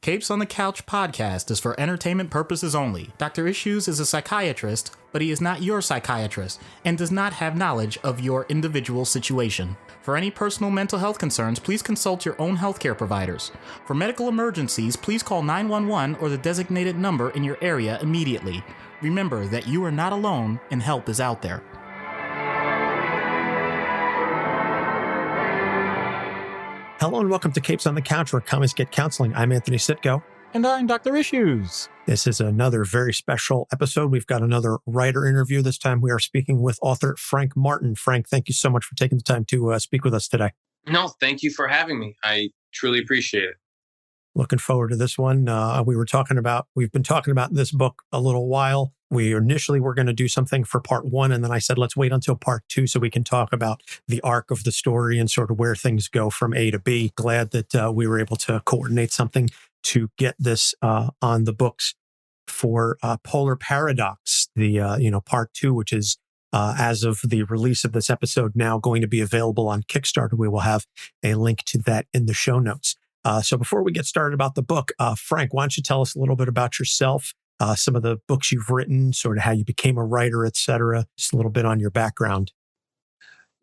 Capes on the Couch podcast is for entertainment purposes only. Dr. Issues is a psychiatrist, but he is not your psychiatrist and does not have knowledge of your individual situation. For any personal mental health concerns, please consult your own healthcare providers. For medical emergencies, please call 911 or the designated number in your area immediately. Remember that you are not alone and help is out there. Hello and welcome to Capes on the Couch, where comics get counseling. I'm Anthony Sitko. And I'm Dr. Issues. This is another very special episode. We've got another writer interview. This time we are speaking with author Frank Martin. Frank, thank you so much for taking the time to speak with us today. No, thank you for having me. I truly appreciate it. Looking forward to this one. We've been talking about this book a little while. We initially were going to do something for part one, and then I said, let's wait until part two so we can talk about the arc of the story and sort of where things go from A to B. Glad that we were able to coordinate something to get this on the books for Polar Paradox, the part two, which is as of the release of this episode now going to be available on Kickstarter. We will have a link to that in the show notes. So before we get started about the book, Frank, why don't you tell us a little bit about yourself, some of the books you've written, sort of how you became a writer, et cetera, just a little bit on your background.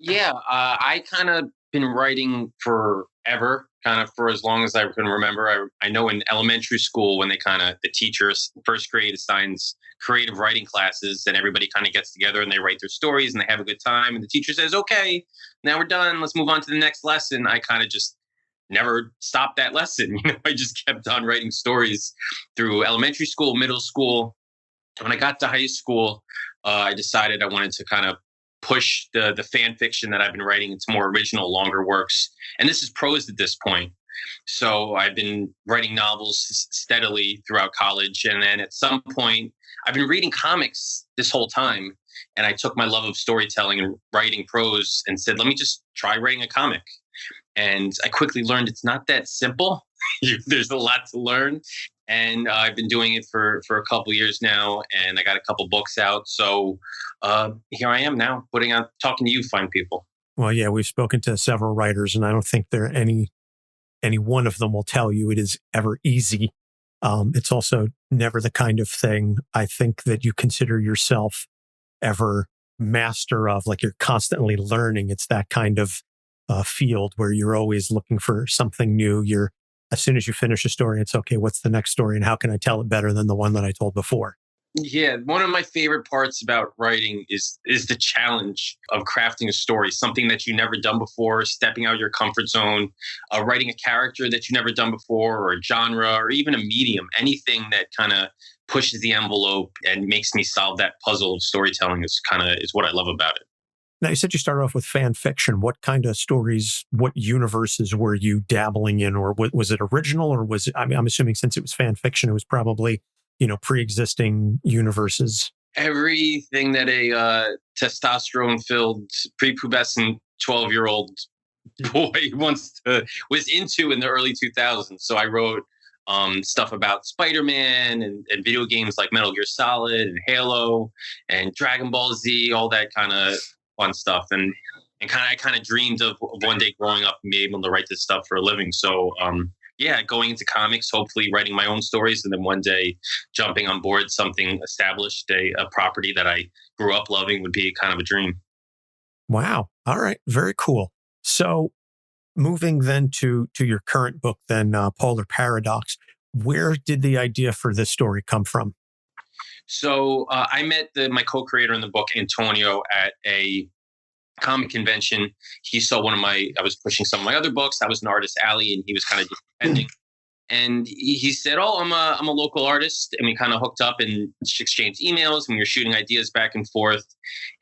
Yeah, I kind of been writing forever, kind of for as long as I can remember. I know in elementary school when the teachers, first grade assigns creative writing classes and everybody kind of gets together and they write their stories and they have a good time. And the teacher says, okay, now we're done. Let's move on to the next lesson. I kind of just never stopped that lesson. I just kept on writing stories through elementary school, middle school. When I got to high school, I decided I wanted to kind of push the fan fiction that I've been writing into more original, longer works. And this is prose at this point. So I've been writing novels steadily throughout college. And then at some point, I've been reading comics this whole time. And I took my love of storytelling and writing prose and said, let me just try writing a comic. And I quickly learned it's not that simple. There's a lot to learn. And I've been doing it for a couple of years now. And I got a couple books out. So here I am now, talking to you fine people. Well, yeah, we've spoken to several writers, and I don't think any one of them will tell you it is ever easy. It's also never the kind of thing I think that you consider yourself ever master of, like you're constantly learning. It's that kind of field where you're always looking for something new. As soon as you finish a story, it's okay, what's the next story and how can I tell it better than the one that I told before? Yeah, one of my favorite parts about writing is the challenge of crafting a story, something that you've never done before, stepping out of your comfort zone, writing a character that you've never done before, or a genre, or even a medium, anything that kind of pushes the envelope and makes me solve that puzzle of storytelling is what I love about it. Now, you said you started off with fan fiction. What kind of stories, what universes were you dabbling in? Or was it original, or was it, I'm assuming since it was fan fiction, it was probably, pre-existing universes? Everything that a testosterone-filled, prepubescent 12-year-old boy was into in the early 2000s. So I wrote stuff about Spider-Man and video games like Metal Gear Solid and Halo and Dragon Ball Z, all that kind of fun stuff. And I kind of dreamed of one day growing up and being able to write this stuff for a living. So, going into comics, hopefully writing my own stories, and then one day jumping on board something established, a property that I grew up loving would be kind of a dream. Wow. All right. Very cool. So moving then to your current book, then Polar Paradox, where did the idea for this story come from? So I met my co-creator in the book, Antonio, at a comic convention. He saw I was pushing some of my other books. I was an artist alley, and he was kind of just pending. And he said, "Oh, I'm a local artist," and we kind of hooked up and exchanged emails, and we were shooting ideas back and forth.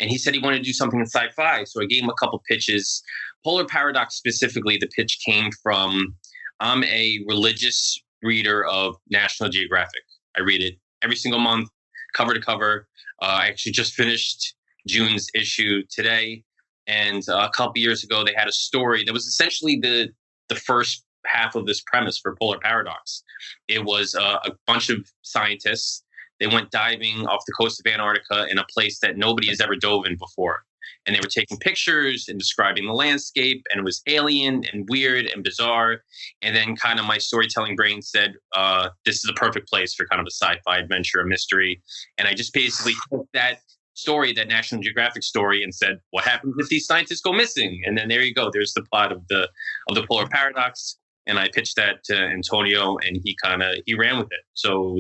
And he said he wanted to do something in sci-fi, so I gave him a couple pitches. Polar Paradox specifically, the pitch came from I'm a religious reader of National Geographic. I read it every single month, cover to cover. I actually just finished June's issue today. And a couple years ago, they had a story that was essentially the first half of this premise for Polar Paradox. It was a bunch of scientists. They went diving off the coast of Antarctica in a place that nobody has ever dove in before. and they were taking pictures and describing the landscape, and it was alien and weird and bizarre. And then kind of my storytelling brain said, this is a perfect place for kind of a sci-fi adventure, a mystery. And I just basically took that story, that National Geographic story, and said, what happens if these scientists go missing? And then there you go. There's the plot of the polar paradox. And I pitched that to Antonio, and he ran with it. So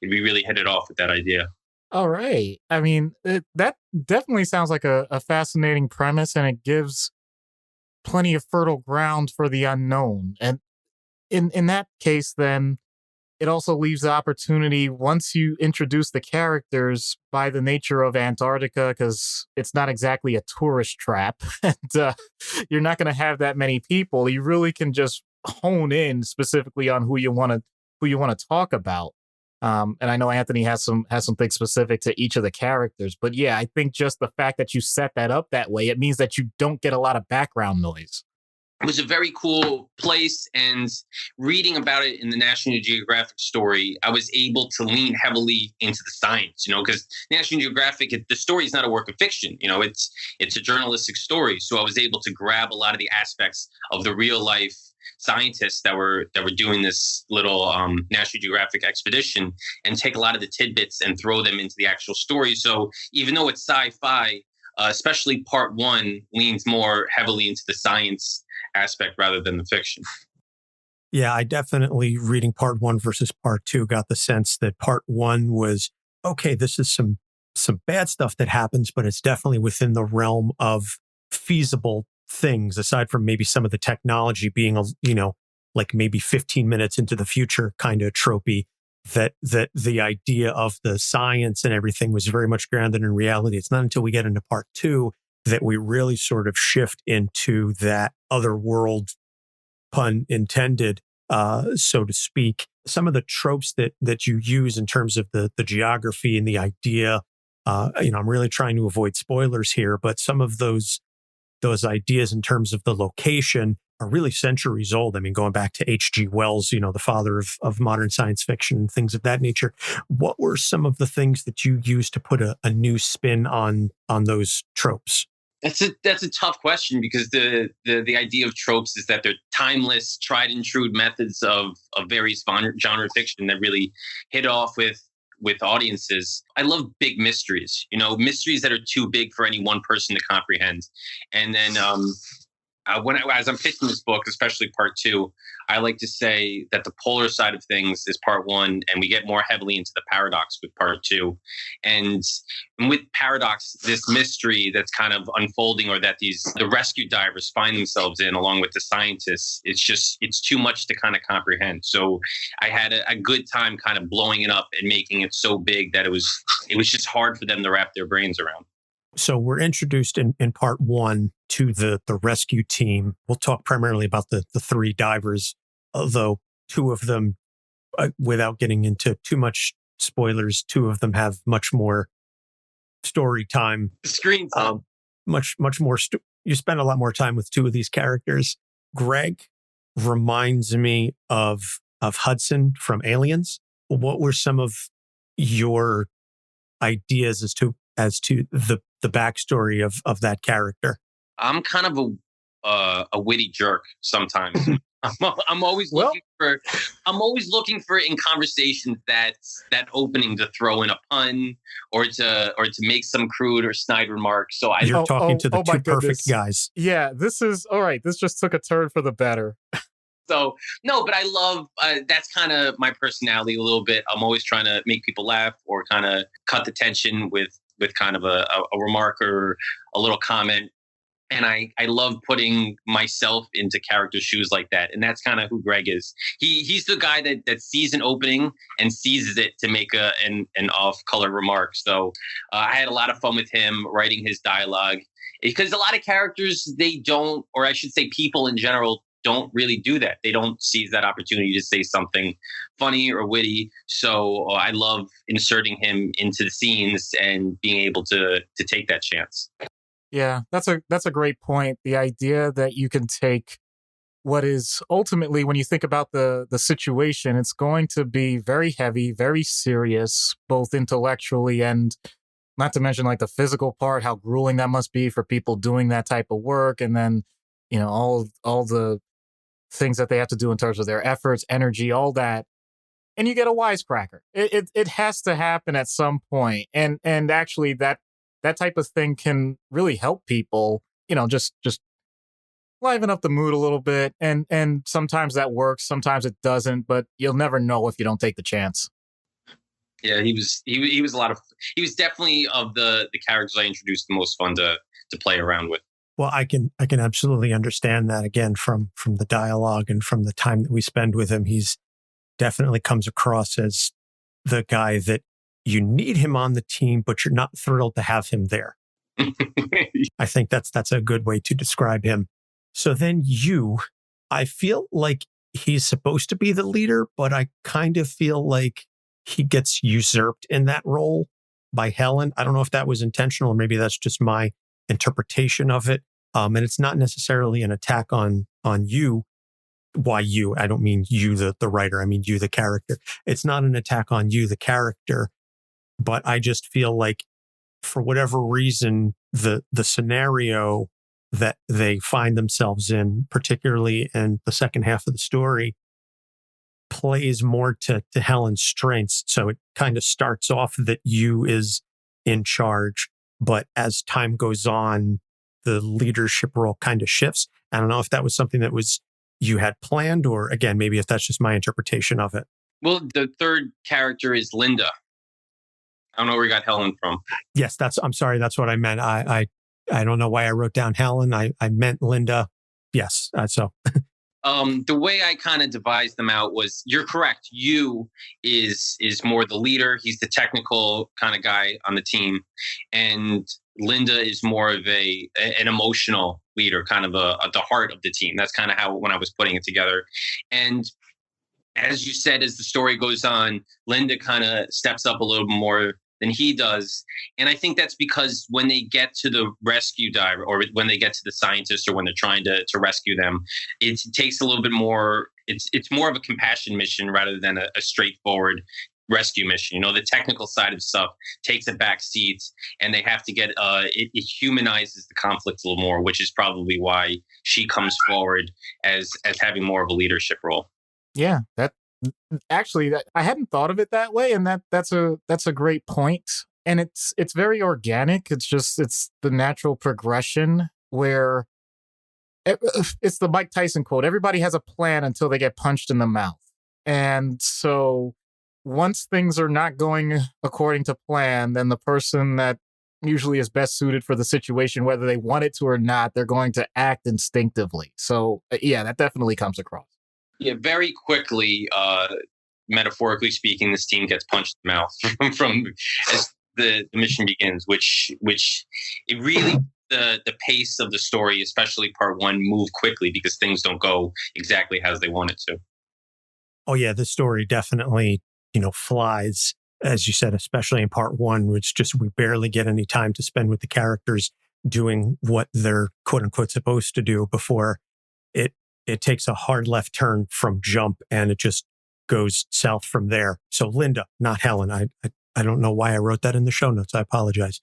we really hit it off with that idea. All right. I mean, that definitely sounds like a fascinating premise, and it gives plenty of fertile ground for the unknown. And in that case, then it also leaves the opportunity, once you introduce the characters, by the nature of Antarctica, because it's not exactly a tourist trap, and you're not going to have that many people. You really can just hone in specifically on who you want to talk about. And I know Anthony has something specific to each of the characters, but yeah, I think just the fact that you set that up that way, it means that you don't get a lot of background noise. It was a very cool place, and reading about it in the National Geographic story, I was able to lean heavily into the science, because National Geographic, the story is not a work of fiction, it's a journalistic story. So I was able to grab a lot of the aspects of the real life scientists that were doing this little National Geographic expedition, and take a lot of the tidbits and throw them into the actual story. So even though it's sci-fi, especially part one leans more heavily into the science aspect rather than the fiction. Yeah, I definitely, reading part one versus part two, got the sense that part one was, okay, this is some bad stuff that happens, but it's definitely within the realm of feasible things, aside from maybe some of the technology being, like maybe 15 minutes into the future kind of tropey, that the idea of the science and everything was very much grounded in reality. It's not until we get into part two that we really sort of shift into that other world, pun intended, so to speak. Some of the tropes that you use in terms of the geography and the idea, I'm really trying to avoid spoilers here, but some of those ideas in terms of the location are really centuries old. I mean, going back to H.G. Wells, the father of modern science fiction and things of that nature. What were some of the things that you used to put a new spin on those tropes? That's a tough question, because the idea of tropes is that they're timeless, tried and true methods of various genre fiction that really hit off with audiences. I love big mysteries, mysteries that are too big for any one person to comprehend. And then as I'm pitching this book, especially part two, I like to say that the polar side of things is part one, and we get more heavily into the paradox with part two. And with paradox, this mystery that's kind of unfolding, or that the rescue divers find themselves in, along with the scientists, it's too much to kind of comprehend. So I had a good time kind of blowing it up and making it so big that it was just hard for them to wrap their brains around. So we're introduced in part one to the rescue team. We'll talk primarily about the three divers, although two of them, without getting into too much spoilers, two of them have much more story time. Screen time. Much more. You spend a lot more time with two of these characters. Greg reminds me of Hudson from Aliens. What were some of your ideas as to the backstory of that character? I'm kind of a witty jerk sometimes. I'm always looking for in conversations that opening to throw in a pun or to make some crude or snide remark. So you're talking to the two perfect guys. Yeah, this is all right. This just took a turn for the better. So no, but I love that's kind of my personality a little bit. I'm always trying to make people laugh or kind of cut the tension with kind of a remark or a little comment. And I love putting myself into character shoes like that. And that's kind of who Greg is. He's the guy that sees an opening and seizes it to make an off-color remark. So I had a lot of fun with him writing his dialogue, because a lot of characters, they don't, or I should say people in general, don't really do that. They don't seize that opportunity to say something funny or witty. So I love inserting him into the scenes and being able to take that chance. Yeah, that's a great point. The idea that you can take what is ultimately, when you think about the situation, it's going to be very heavy, very serious, both intellectually and Not to mention like the physical part, how grueling that must be for people doing that type of work. And then, all the things that they have to do in terms of their efforts, energy, all that. And you get a wisecracker. It has to happen at some point. And actually that type of thing can really help people, just liven up the mood a little bit. And sometimes that works, sometimes it doesn't, but you'll never know if you don't take the chance. Yeah, he was he was definitely of the characters I introduced the most fun to play around with. Well, I can absolutely understand that again from the dialogue and from the time that we spend with him. He's definitely comes across as the guy that you need him on the team, but you're not thrilled to have him there. I think that's a good way to describe him. So then I feel like he's supposed to be the leader, but I kind of feel like he gets usurped in that role by Helen. I don't know if that was intentional or maybe that's just my interpretation of it. And it's not necessarily an attack on you. Why you? I don't mean you, the writer. I mean you, the character. It's not an attack on you, the character. But I just feel like for whatever reason, the scenario that they find themselves in, particularly in the second half of the story, plays more to Helen's strengths. So it kind of starts off that you is in charge, but as time goes on, the leadership role kind of shifts. I don't know if that was something that you had planned, or again, maybe if that's just my interpretation of it. Well, the third character is Linda. I don't know where you got Helen from. Yes, I'm sorry. That's what I meant. I don't know why I wrote down Helen. I meant Linda. Yes. The way I kind of devised them out was, you're correct. You is more the leader. He's the technical kind of guy on the team. And Linda is more of an emotional leader, kind of the heart of the team. That's kind of how, when I was putting it together. And as you said, as the story goes on, Linda kind of steps up a little more than he does. And I think that's because when they get to the rescue diver, or when they get to the scientist, or when they're trying to rescue them, it takes a little bit more, it's more of a compassion mission rather than a straightforward rescue mission. The technical side of stuff takes a back seat, and they have to get, it humanizes the conflict a little more, which is probably why she comes forward as having more of a leadership role. Yeah, actually, I hadn't thought of it that way, and that's a great point. And it's very organic. It's the natural progression where it's the Mike Tyson quote: "Everybody has a plan until they get punched in the mouth." And so once things are not going according to plan, then the person that usually is best suited for the situation, whether they want it to or not, they're going to act instinctively. So yeah, that definitely comes across. Yeah, very quickly, metaphorically speaking, this team gets punched in the mouth from as the mission begins, which it really, the pace of the story, especially part one, move quickly because things don't go exactly as they want it to. Oh yeah, the story definitely, flies, as you said, especially in part one, which just we barely get any time to spend with the characters doing what they're quote unquote supposed to do before it takes a hard left turn from jump, and it just goes south from there. So Linda, not Helen. I don't know why I wrote that in the show notes. I apologize.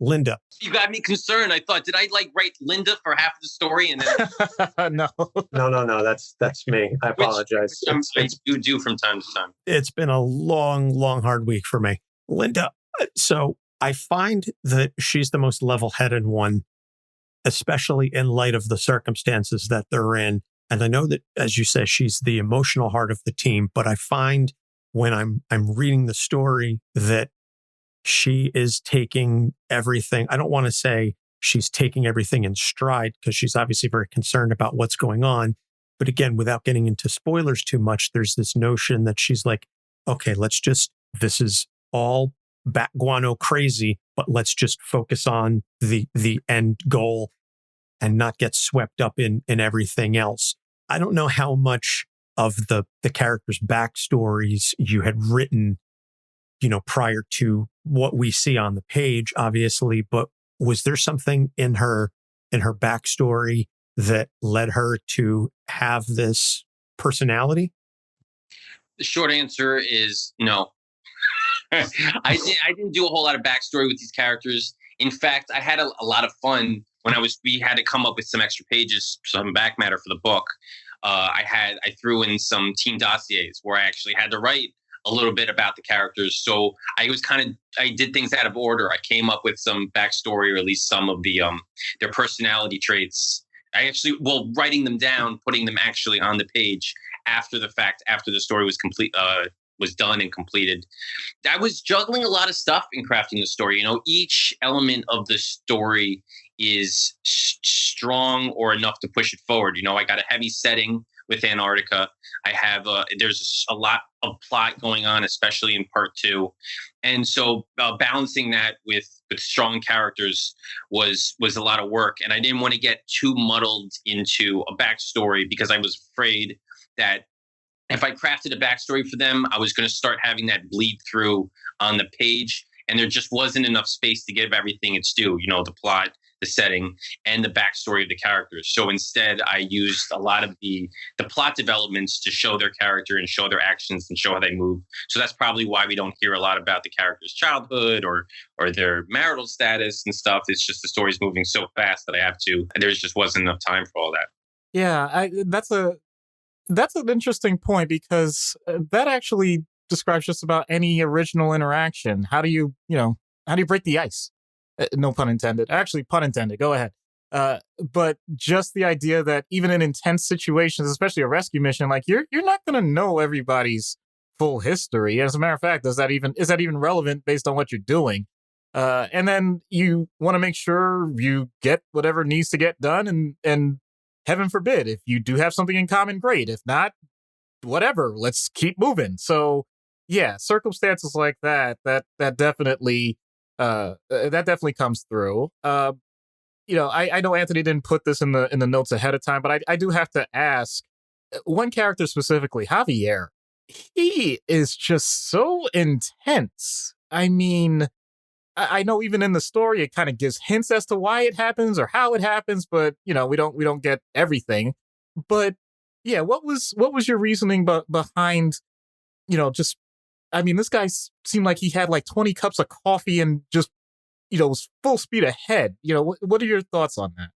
Linda. You got me concerned. I thought, did I write Linda for half the story? And then No. No. That's me. I apologize. I do from time to time. It's been a long, hard week for me. Linda. So I find that she's the most level-headed one, especially in light of the circumstances that they're in. And I know that, as you say, she's the emotional heart of the team, but I find when I'm reading the story that she is taking everything. I don't want to say she's taking everything in stride, because she's obviously very concerned about what's going on. But again, without getting into spoilers too much, there's this notion that she's like, okay, this is all bat guano crazy, but let's just focus on the end goal and not get swept up in everything else. I don't know how much of the characters' backstories you had written, prior to what we see on the page, obviously, but was there something in her backstory that led her to have this personality? The short answer is no. I didn't do a whole lot of backstory with these characters. In fact, I had a lot of fun when we had to come up with some extra pages, some back matter for the book. I threw in some team dossiers where I actually had to write a little bit about the characters. So I did things out of order. I came up with some backstory, or at least some of their personality traits. Writing them down, putting them actually on the page after the fact, after the story was complete, was done and completed. I was juggling a lot of stuff in crafting the story. You know, each element of the story is strong or enough to push it forward. You know, I got a heavy setting with Antarctica. I have there's a lot of plot going on, especially in part 2, and so balancing that with strong characters was a lot of work. And I didn't want to get too muddled into a backstory because I was afraid that if I crafted a backstory for them, I was going to start having that bleed through on the page, and there just wasn't enough space to give everything its due. You know, the plot, the setting, and the backstory of the characters. So instead, I used a lot of the plot developments to show their character and show their actions and show how they move. So that's probably why we don't hear a lot about the character's childhood or their marital status and stuff. It's just the story's moving so fast that there just wasn't enough time for all that. Yeah, that's an interesting point, because that actually describes just about any original interaction. How do you break the ice? No pun intended. Actually, pun intended. Go ahead. But just the idea that even in intense situations, especially a rescue mission, like you're not going to know everybody's full history. As a matter of fact, is that even relevant based on what you're doing? And then you want to make sure you get whatever needs to get done, and heaven forbid, if you do have something in common, great. If not, whatever, let's keep moving. So yeah, circumstances like that definitely comes through. I know Anthony didn't put this in the notes ahead of time, but I do have to ask one character specifically, Javier. He is just so intense. I mean, I know even in the story, it kind of gives hints as to why it happens or how it happens, but we don't get everything. But yeah, what was your reasoning behind, this guy seemed like he had like 20 cups of coffee and just, was full speed ahead. What are your thoughts on that?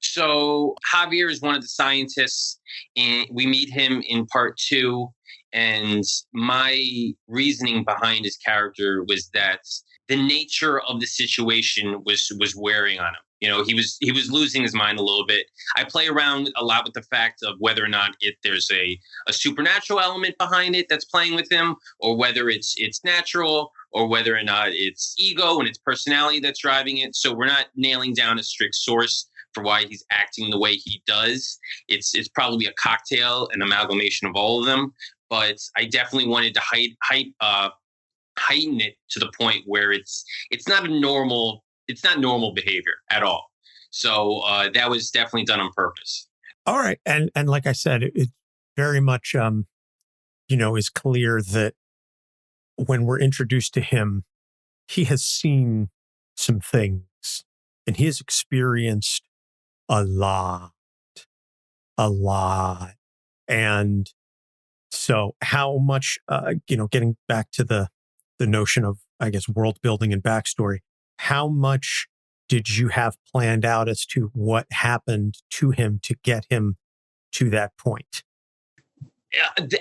So Javier is one of the scientists, and we meet him in part 2. And my reasoning behind his character was that the nature of the situation was wearing on him. He was losing his mind a little bit. I play around a lot with the fact of whether or not there's a supernatural element behind it that's playing with him, or whether it's natural, or whether or not it's ego and it's personality that's driving it. So we're not nailing down a strict source for why he's acting the way he does. It's probably a cocktail, an amalgamation of all of them. But I definitely wanted to heighten it to the point where it's not normal behavior at all. So that was definitely done on purpose. All right. And like I said, it very much, is clear that when we're introduced to him, he has seen some things and he has experienced a lot. And so how much, getting back to the notion of, I guess, world building and backstory, how much did you have planned out as to what happened to him to get him to that point?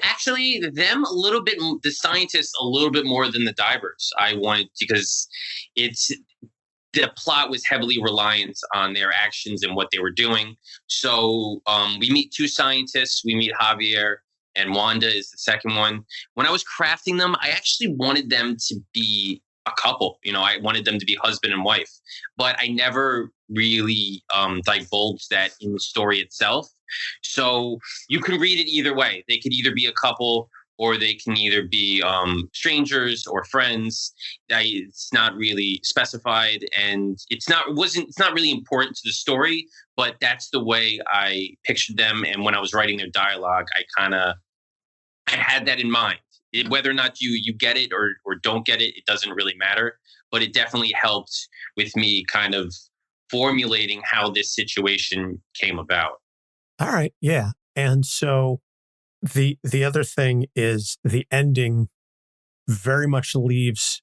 Actually, them a little bit, the scientists a little bit more than the divers. I wanted, because the plot was heavily reliant on their actions and what they were doing. So we meet 2 scientists. We meet Javier, and Wanda is the second one. When I was crafting them, I actually wanted them to be a couple. I wanted them to be husband and wife, but I never really divulged that in the story itself. So you can read it either way. They could either be a couple, or they can either be strangers or friends. It's not really specified, and it's not really important to the story. But that's the way I pictured them. And when I was writing their dialogue, I had that in mind. Whether or not you get it or don't get it, it doesn't really matter. But it definitely helped with me kind of formulating how this situation came about. All right. Yeah. And so the other thing is the ending very much leaves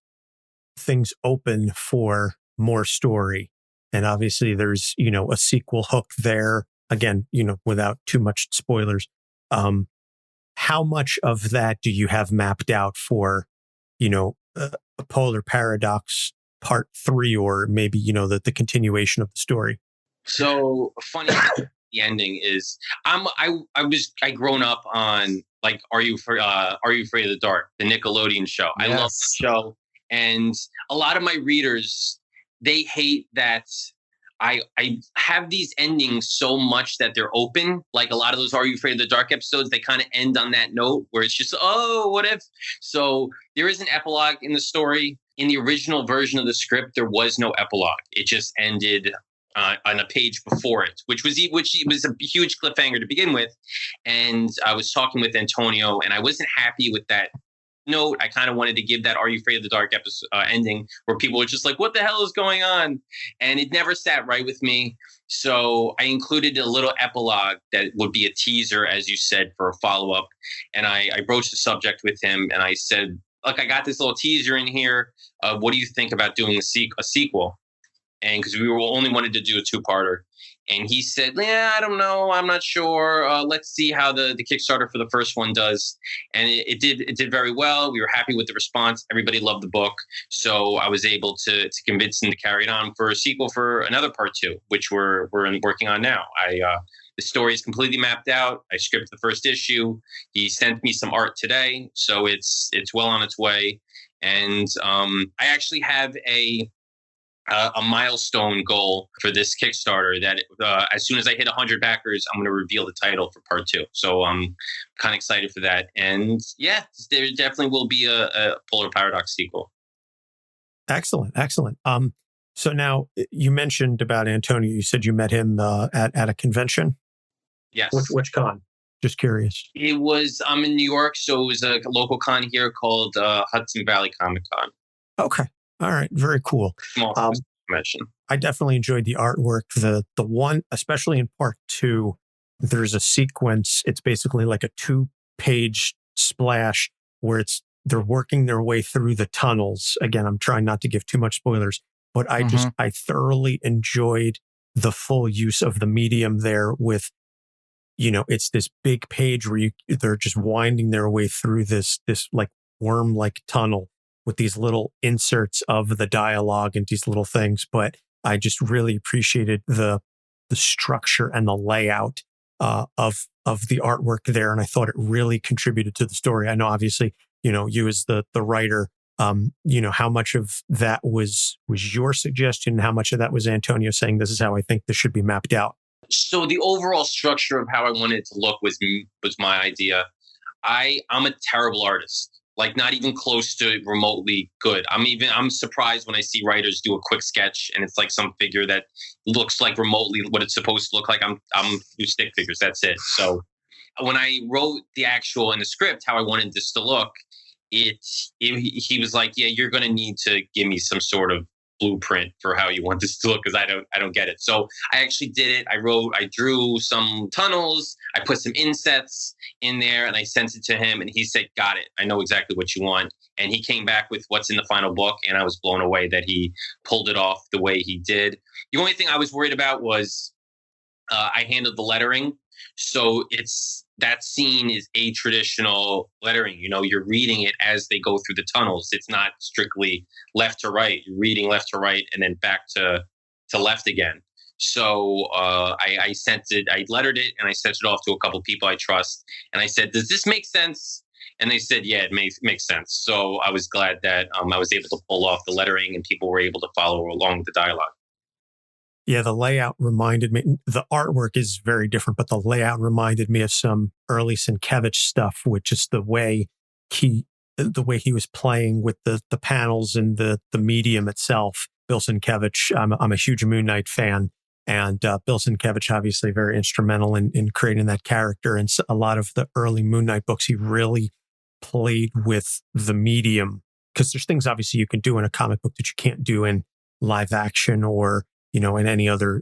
things open for more story. And obviously there's, a sequel hook there. Again, without too much spoilers. How much of that do you have mapped out for, a Polar Paradox Part 3, or maybe, the continuation of the story? So funny. The ending is I grown up on like Are You Afraid of the Dark, the Nickelodeon show. I love the show, and a lot of my readers, they hate that I have these endings so much that they're open. Like a lot of those Are You Afraid of the Dark episodes, they kind of end on that note where it's just, oh, what if? So there is an epilogue in the story. In the original version of the script, there was no epilogue. It just ended on a page before it, which was a huge cliffhanger to begin with. And I was talking with Antonio, and I wasn't happy with that note. I kind of wanted to give that Are You Afraid of the Dark episode ending where people were just like, what the hell is going on? And it never sat right with me. So I included a little epilogue that would be a teaser, as you said, for a follow-up. And I broached the subject with him, and I said, look, I got this little teaser in here. What do you think about doing a sequel? And because we only wanted to do a two-parter. And he said, yeah, I don't know. I'm not sure. Let's see how the Kickstarter for the first one does. And it did very well. We were happy with the response. Everybody loved the book. So I was able to convince him to carry it on for a sequel for another part 2, which we're working on now. The story is completely mapped out. I scripted the first issue. He sent me some art today. So it's well on its way. And I actually have a milestone goal for this Kickstarter that as soon as I hit 100 backers, I'm going to reveal the title for part 2. So I'm kind of excited for that. And yeah, there definitely will be a Polar Paradox sequel. Excellent. So now you mentioned about Antonio. You said you met him at a convention. Yes. Which con? Just curious. I'm in New York, so it was a local con here called Hudson Valley Comic Con. Okay. All right. Very cool. Small convention. I definitely enjoyed the artwork. The one, especially in part 2, there's a sequence. It's basically like a 2-page splash where they're working their way through the tunnels. Again, I'm trying not to give too much spoilers, but I thoroughly enjoyed the full use of the medium there with, it's this big page where they're just winding their way through this like worm-like tunnel with these little inserts of the dialogue and these little things. But I just really appreciated the structure and the layout of the artwork there. And I thought it really contributed to the story. I know, obviously, you as the writer, how much of that was your suggestion? How much of that was Antonio saying, this is how I think this should be mapped out? So the overall structure of how I wanted it to look was my idea. I'm a terrible artist. Like not even close to remotely good. I'm surprised when I see writers do a quick sketch and it's like some figure that looks like remotely what it's supposed to look like. I'm do stick figures. That's it. So when I wrote the actual in the script how I wanted this to look, he was like, yeah, you're going to need to give me some sort of blueprint for how you want this to look, because I don't get it. So I actually did it. I drew some tunnels. I put some insets in there and I sent it to him and he said, got it. I know exactly what you want. And he came back with what's in the final book. And I was blown away that he pulled it off the way he did. The only thing I was worried about was I handled the lettering. So that scene is a traditional lettering. You're reading it as they go through the tunnels. It's not strictly left to right. You're reading left to right and then back to left again. So I sent it, I lettered it, and I sent it off to a couple people I trust. And I said, does this make sense? And they said, yeah, it makes sense. So I was glad that I was able to pull off the lettering and people were able to follow along with the dialogue. Yeah, the layout reminded me, the artwork is very different, but the layout reminded me of some early Sienkiewicz stuff, which is the way he was playing with the panels and the medium itself. Bill Sienkiewicz, I'm a huge Moon Knight fan, and Bill Sienkiewicz obviously very instrumental in creating that character. And so a lot of the early Moon Knight books, he really played with the medium, because there's things obviously you can do in a comic book that you can't do in live action or in any other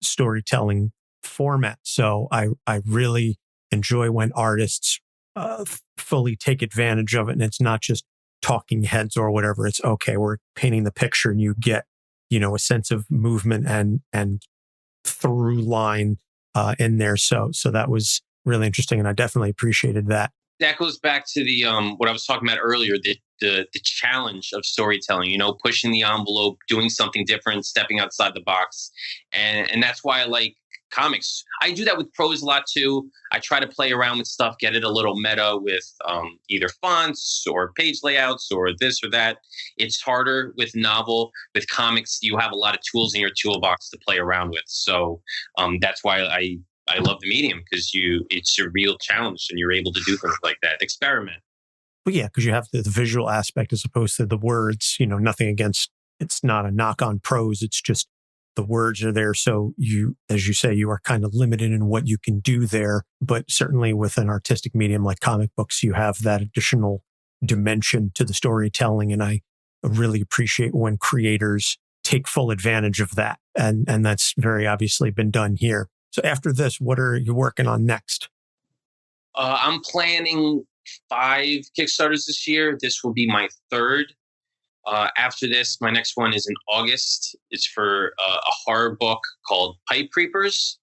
storytelling format. So I really enjoy when artists fully take advantage of it. And it's not just talking heads or whatever. It's okay, we're painting the picture and you get, a sense of movement and through line in there. So that was really interesting. And I definitely appreciated that. That goes back to the what I was talking about earlier, the challenge of storytelling, pushing the envelope, doing something different, stepping outside the box. And that's why I like comics. I do that with prose a lot too. I try to play around with stuff, get it a little meta with either fonts or page layouts or this or that. It's harder with novel. With comics, you have a lot of tools in your toolbox to play around with. So that's why I love the medium, because it's a real challenge and you're able to do things like that. Experiment. Well, yeah, because you have the visual aspect as opposed to the words, nothing against, it's not a knock on prose. It's just the words are there. So you, as you say, you are kind of limited in what you can do there. But certainly with an artistic medium like comic books, you have that additional dimension to the storytelling. And I really appreciate when creators take full advantage of that. And that's very obviously been done here. So after this, what are you working on next? I'm planning 5 Kickstarters this year. This will be my 3rd. After this, my next one is in August. It's for a horror book called Pipe Creepers,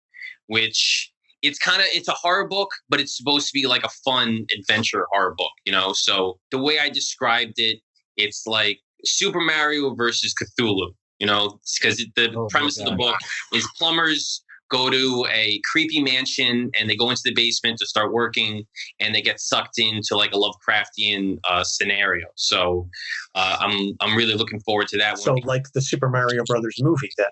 which it's a horror book, but it's supposed to be like a fun adventure horror book, So the way I described it, it's like Super Mario versus Cthulhu, because the premise of the book is plumbers go to a creepy mansion and they go into the basement to start working and they get sucked into like a Lovecraftian scenario. So I'm really looking forward to that one. So like the Super Mario Brothers movie then.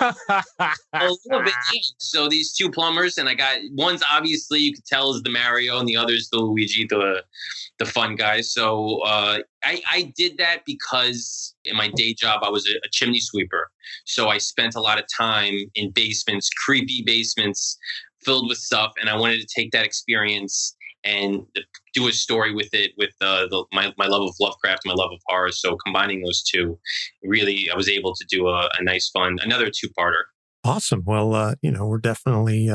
A little bit. So these 2 plumbers, and I got one's obviously you could tell is the Mario and the other's the Luigi, the fun guy. So I did that because in my day job, I was a chimney sweeper. So I spent a lot of time in basements, creepy basements filled with stuff. And I wanted to take that experience and do a story with it, with my love of Lovecraft, my love of horror. So combining those two, really, I was able to do a nice, fun, another 2-parter. Awesome. Well, we're definitely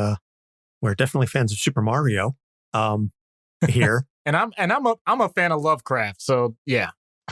fans of Super Mario here. And I'm a fan of Lovecraft. So yeah.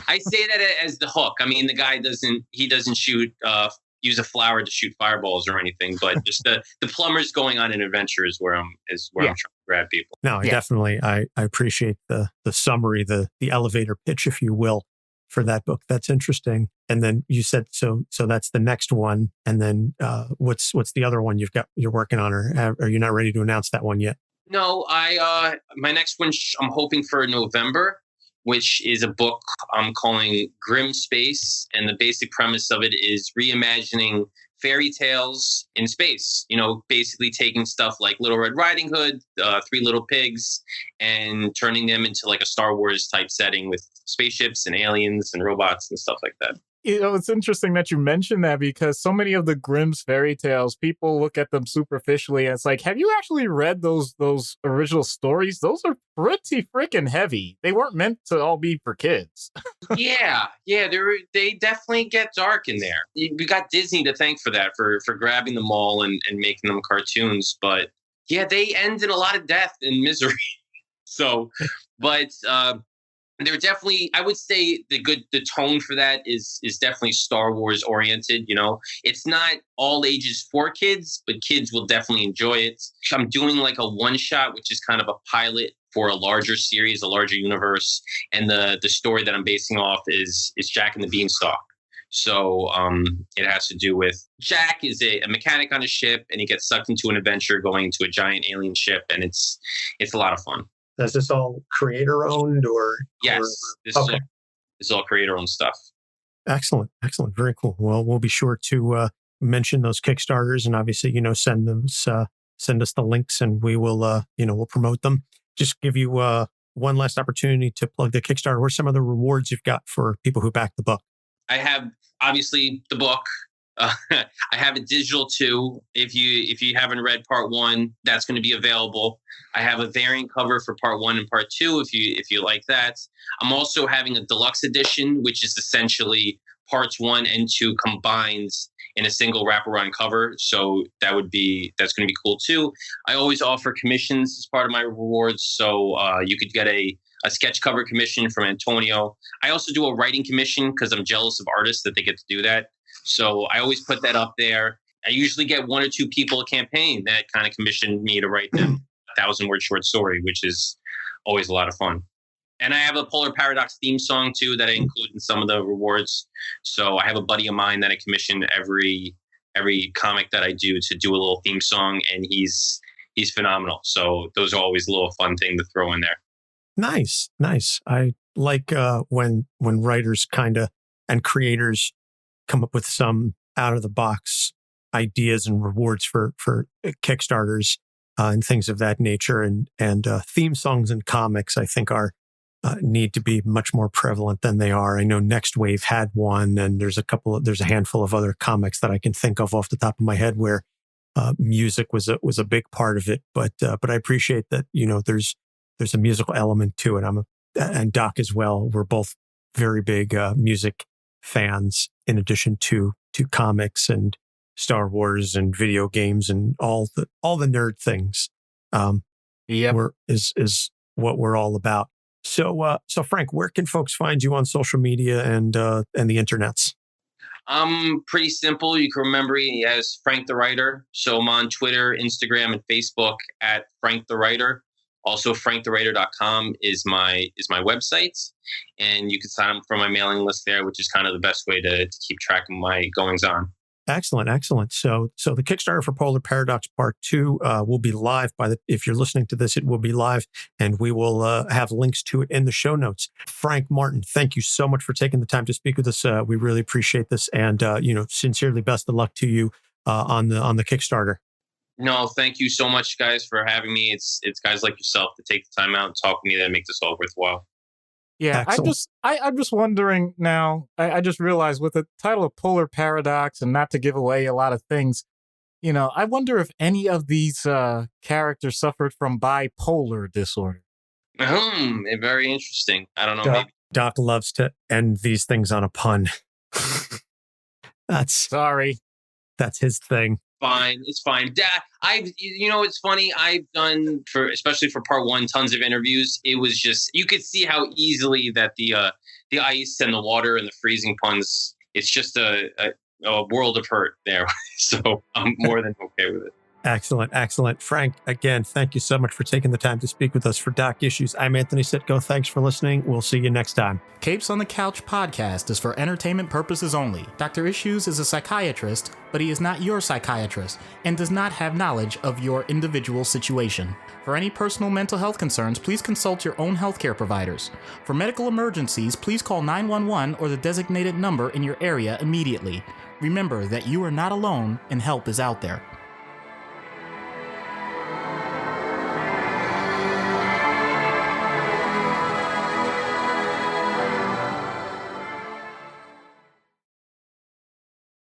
I say that as the hook. I mean, the guy doesn't use a flower to shoot fireballs or anything, but just the plumbers going on an adventure is where I'm trying to grab people. No, definitely. I appreciate the summary, the elevator pitch, if you will, for that book. That's interesting. And then you said, so that's the next one. And then what's the other one you're working on, or are you not ready to announce that one yet? No, my next one I'm hoping for November, which is a book I'm calling Grim Space. And the basic premise of it is reimagining fairy tales in space, basically taking stuff like Little Red Riding Hood, 3 Little Pigs, and turning them into like a Star Wars type setting with spaceships and aliens and robots and stuff like that. It's interesting that you mentioned that, because so many of the Grimm's fairy tales, people look at them superficially and it's like, have you actually read those original stories? Those are pretty freaking heavy. They weren't meant to all be for kids. Yeah, they definitely get dark in there. We got Disney to thank for that, for grabbing them all and making them cartoons. But yeah, they end in a lot of death and misery. So, but they're definitely, I would say the tone for that is definitely Star Wars oriented. It's not all ages for kids, but kids will definitely enjoy it. I'm doing like a one-shot, which is kind of a pilot for a larger series, a larger universe. And the story that I'm basing off is Jack and the Beanstalk. So it has to do with Jack is a mechanic on a ship, and he gets sucked into an adventure going to a giant alien ship, and it's a lot of fun. Is this all creator owned or? Yes, this is all creator owned stuff. Excellent. Very cool. Well, we'll be sure to mention those Kickstarters, and obviously, send us the links, and we will, we'll promote them. Just give you one last opportunity to plug the Kickstarter. What are some of the rewards you've got for people who back the book? I have obviously the book. I have a digital too. If you haven't read part 1, that's going to be available. I have a variant cover for part 1 and part 2 if you like that. I'm also having a deluxe edition, which is essentially parts 1 and 2 combined in a single wraparound cover. So that's going to be cool too. I always offer commissions as part of my rewards. So you could get a a sketch cover commission from Antonio. I also do a writing commission because I'm jealous of artists that they get to do that. So I always put that up there. I usually get 1 or 2 people a campaign that kind of commissioned me to write them a 1,000-word short story, which is always a lot of fun. And I have a Polar Paradox theme song too that I include in some of the rewards. So I have a buddy of mine that I commission every comic that I do to do a little theme song, and he's phenomenal. So those are always a little fun thing to throw in there. Nice. I like when writers and creators come up with some out of the box ideas and rewards for Kickstarters and things of that nature. And theme songs in comics, I think, are need to be much more prevalent than they are. I know Next Wave had one, and there's a handful of other comics that I can think of off the top of my head where music was a big part of it. But I appreciate that, there's a musical element to it. And Doc as well. We're both very big music fans, in addition to comics and Star Wars and video games and all the nerd things. Is what we're all about. So Frank, where can folks find you on social media and the internets? Pretty simple. You can remember me as Frank the Writer. So I'm on Twitter, Instagram, and Facebook at Frank the Writer. Also, frankthewriter.com is my website, and you can sign up for my mailing list there, which is kind of the best way to keep track of my goings on. Excellent. So the Kickstarter for Polar Paradox Part 2 will be live if you're listening to this, it will be live, and we will have links to it in the show notes. Frank Martin, thank you so much for taking the time to speak with us. We really appreciate this, and sincerely best of luck to you on the Kickstarter. No, thank you so much, guys, for having me. It's guys like yourself to take the time out and talk to me that make this all worthwhile. Yeah, I'm just wondering now, I just realized with the title of Polar Paradox, and not to give away a lot of things, I wonder if any of these characters suffered from bipolar disorder. Very interesting. I don't know. Maybe. Doc loves to end these things on a pun. That's his thing. Fine. It's fine. It's funny. I've done especially for part 1, tons of interviews. It was just, you could see how easily that the ice and the water and the freezing puns, it's just a world of hurt there. So I'm more than okay with it. Excellent. Frank, again, thank you so much for taking the time to speak with us. For Doc Issues, I'm Anthony Sitko. Thanks for listening. We'll see you next time. Capes on the Couch podcast is for entertainment purposes only. Dr. Issues is a psychiatrist, but he is not your psychiatrist and does not have knowledge of your individual situation. For any personal mental health concerns, please consult your own healthcare providers. For medical emergencies, please call 911 or the designated number in your area immediately. Remember that you are not alone and help is out there.